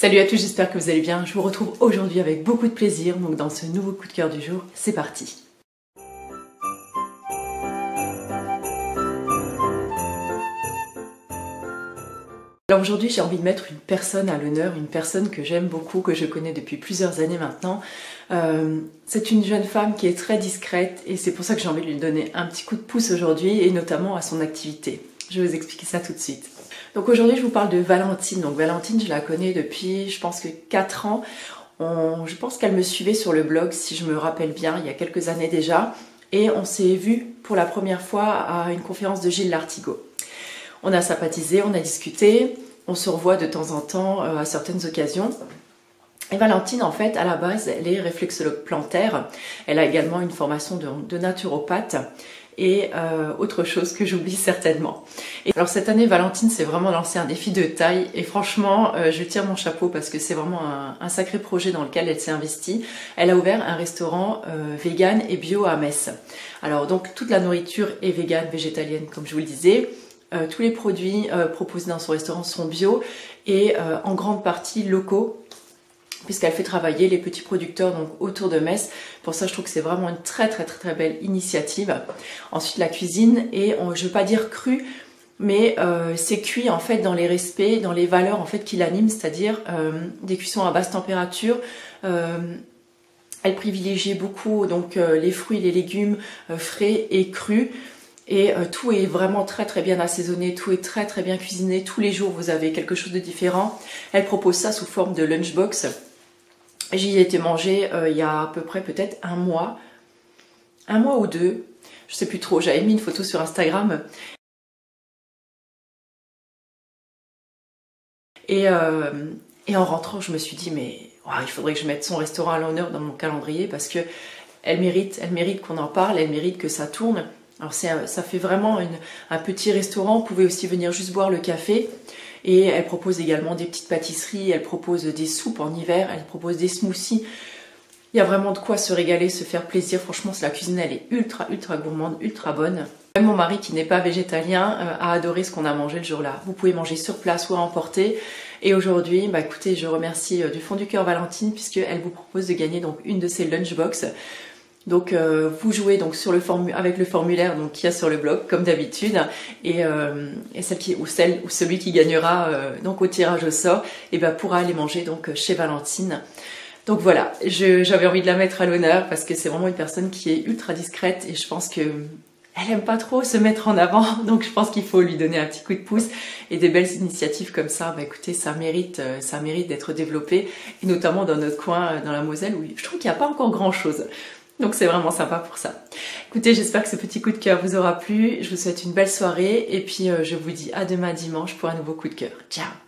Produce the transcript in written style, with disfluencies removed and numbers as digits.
Salut à tous, j'espère que vous allez bien. Je vous retrouve aujourd'hui avec beaucoup de plaisir, donc dans ce nouveau coup de cœur du jour, c'est parti. Alors aujourd'hui j'ai envie de mettre une personne à l'honneur, une personne que j'aime beaucoup, que je connais depuis plusieurs années maintenant. C'est une jeune femme qui est très discrète et c'est pour ça que j'ai envie de lui donner un petit coup de pouce aujourd'hui et notamment à son activité. Je vais vous expliquer ça tout de suite. Donc aujourd'hui je vous parle de Valentine. Donc Valentine je la connais depuis je pense que 4 ans. Je pense qu'elle me suivait sur le blog si je me rappelle bien il y a quelques années déjà. Et on s'est vu pour la première fois à une conférence de Gilles Lartigot. On a sympathisé, on a discuté, on se revoit de temps en temps à certaines occasions. Et Valentine, en fait, à la base, elle est réflexologue plantaire. Elle a également une formation de naturopathe et autre chose que j'oublie certainement. Et alors cette année, Valentine s'est vraiment lancée un défi de taille et franchement, je tire mon chapeau parce que c'est vraiment un sacré projet dans lequel elle s'est investie. Elle a ouvert un restaurant vegan et bio à Metz. Alors donc toute la nourriture est vegan, végétalienne, comme je vous le disais. Tous les produits proposés dans son restaurant sont bio et en grande partie locaux puisqu'elle fait travailler les petits producteurs donc autour de Metz. Pour ça, je trouve que c'est vraiment une très belle initiative. Ensuite, la cuisine est, je ne veux pas dire crue, mais c'est cuit en fait dans les respects, dans les valeurs en fait qui l'animent, c'est-à-dire des cuissons à basse température. Elle privilégie beaucoup donc les fruits, les légumes frais et crus. Et tout est vraiment très bien assaisonné, tout est très bien cuisiné. Tous les jours, vous avez quelque chose de différent. Elle propose ça sous forme de lunchbox. J'y ai été manger il y a à peu près peut-être un mois ou deux. Je sais plus trop, j'avais mis une photo sur Instagram. Et en rentrant, je me suis dit, mais wow, il faudrait que je mette son restaurant à l'honneur dans mon calendrier parce que elle mérite qu'on en parle, elle mérite que ça tourne. Alors ça fait vraiment un petit restaurant, vous pouvez aussi venir juste boire le café. Et elle propose également des petites pâtisseries, elle propose des soupes en hiver, elle propose des smoothies. Il y a vraiment de quoi se régaler, se faire plaisir. Franchement, la cuisine, elle est ultra gourmande, ultra bonne. Même mon mari, qui n'est pas végétalien, a adoré ce qu'on a mangé le jour-là. Vous pouvez manger sur place ou à emporter. Et aujourd'hui, bah écoutez, je remercie du fond du cœur Valentine, puisqu'elle vous propose de gagner donc une de ses lunchbox. Donc vous jouez donc sur avec le formulaire donc qu'il y a sur le blog comme d'habitude et celle ou celui qui gagnera donc au tirage au sort et ben pourra aller manger donc chez Valentine. Donc voilà, j'avais envie de la mettre à l'honneur parce que c'est vraiment une personne qui est ultra discrète et je pense que elle aime pas trop se mettre en avant, donc je pense qu'il faut lui donner un petit coup de pouce et des belles initiatives comme ça, bah écoutez, ça mérite d'être développé et notamment dans notre coin, dans la Moselle où je trouve qu'il n'y a pas encore grand chose. Donc c'est vraiment sympa pour ça. Écoutez, j'espère que ce petit coup de cœur vous aura plu. Je vous souhaite une belle soirée et puis je vous dis à demain dimanche pour un nouveau coup de cœur. Ciao!